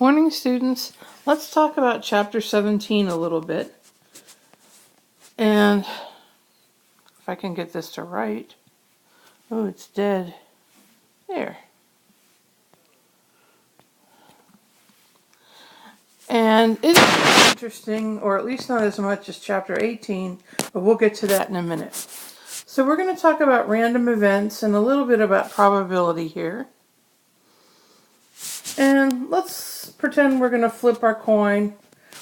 Morning, students. Let's talk about chapter 17 a little bit. And if I can get this to right. Oh, it's dead. There. And it's interesting, or at least not as much as chapter 18, but we'll get to that in a minute. So we're going to talk about random events and a little bit about probability here. And let's pretend we're going to flip our coin.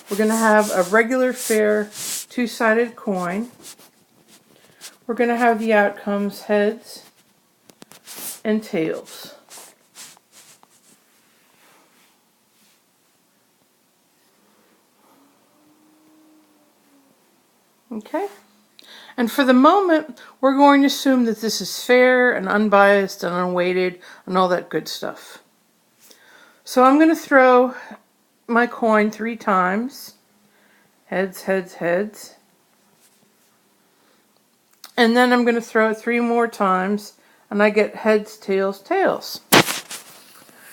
We're going to have a regular fair two-sided coin. We're going to have the outcomes heads and tails. Okay? And for the moment, we're going to assume that this is fair and unbiased and unweighted and all that good stuff. So I'm going to throw my coin 3 times. Heads, heads, heads. And then I'm going to throw it 3 more times, and I get heads, tails, tails.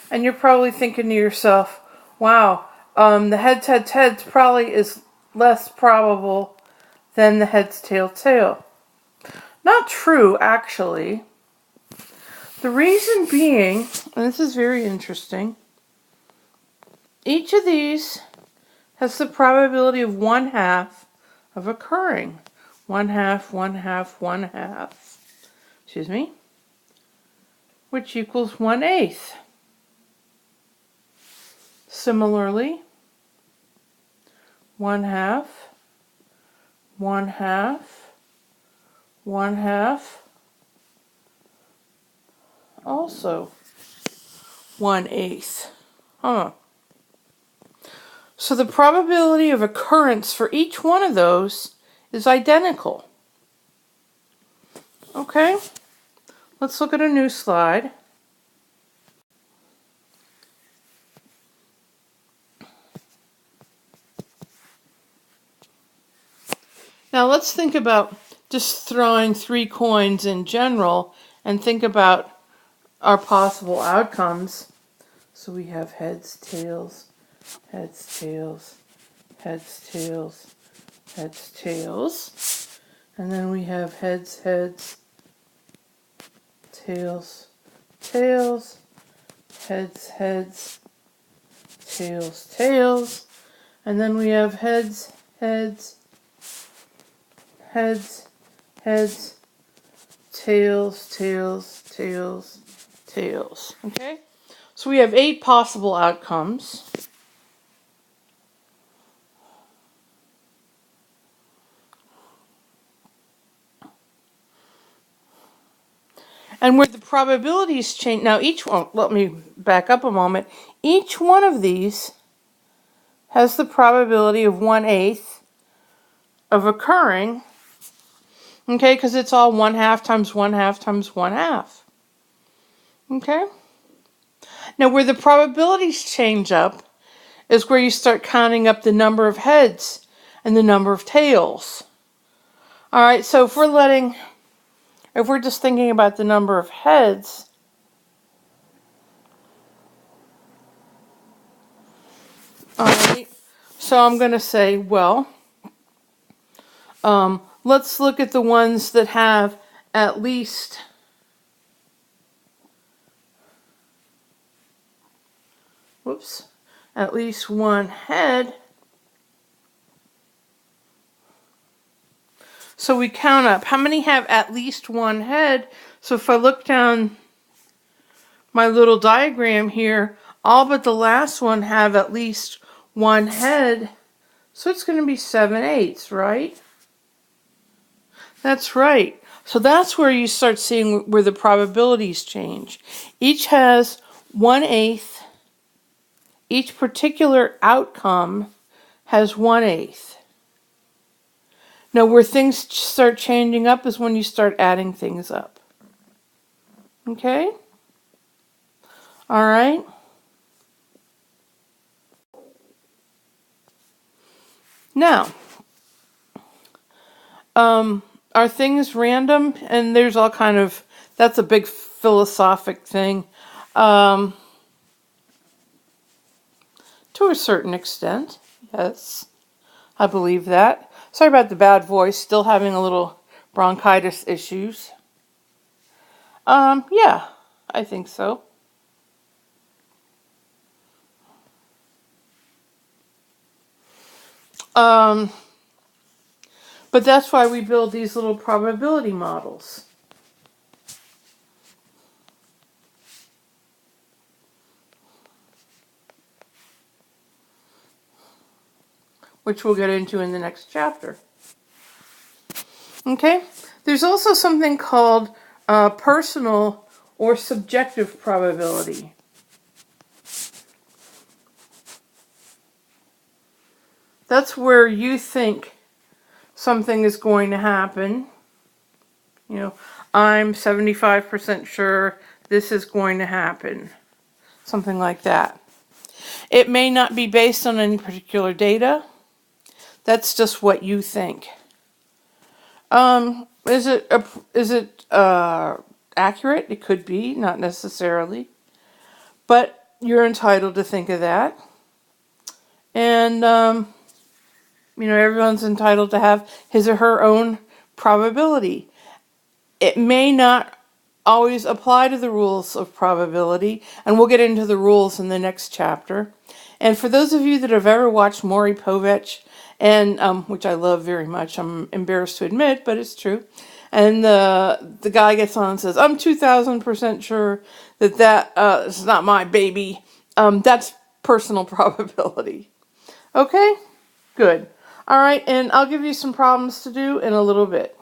And you're probably thinking to yourself, wow, the heads, heads, heads probably is less probable than the heads, tail, tail. Not true, actually. The reason being, and this is very interesting, each of these has the probability of 1/2 of occurring. 1/2, 1/2, 1/2. Excuse me. Which equals 1/8. Similarly, 1/2, 1/2, 1/2, also 1/8. So the probability of occurrence for each one of those is identical. Okay, let's look at a new slide. Now let's think about just throwing 3 coins in general and think about our possible outcomes. So we have heads, tails, heads, tails, heads, tails, heads, tails. And then we have heads, heads, tails, tails, heads, heads, tails, tails. And then we have heads, heads, heads, heads, tails, tails, tails, tails. Okay? So we have 8 possible outcomes. And where the probabilities change, now each one, let me back up a moment. Each one of these has the probability of 1/8 of occurring. Okay, because it's all 1/2 times 1/2 times 1/2. Okay? Now where the probabilities change up is where you start counting up the number of heads and the number of tails. Alright, so if we're just thinking about the number of heads, alright, so I'm going to say, well, let's look at the ones that have at least at least 1 head. So we count up. How many have at least 1 head? So if I look down my little diagram here, all but the last one have at least 1 head. So it's going to be 7/8, right? That's right. So that's where you start seeing where the probabilities change. Each has 1/8. Each particular outcome has 1/8. Now where things start changing up is when you start adding things up. Okay? All right? Now, are things random? And there's all kind of, that's a big philosophic thing. To a certain extent, yes. I believe that. Sorry about the bad voice, still having a little bronchitis issues. Yeah, I think so. But that's why we build these little probability models. Which we'll get into in the next chapter. Okay? There's also something called personal or subjective probability. That's where you think something is going to happen. You know, I'm 75% sure this is going to happen. Something like that. It may not be based on any particular data. That's just what you think. Is it accurate? It could be, not necessarily. But you're entitled to think of that. And, you know, everyone's entitled to have his or her own probability. It may not always apply to the rules of probability, and we'll get into the rules in the next chapter. And for those of you that have ever watched Maury Povich, and which I love very much, I'm embarrassed to admit, but it's true. And the guy gets on and says, "I'm 2,000% sure that is not my baby." That's personal probability. Okay, good. All right, and I'll give you some problems to do in a little bit.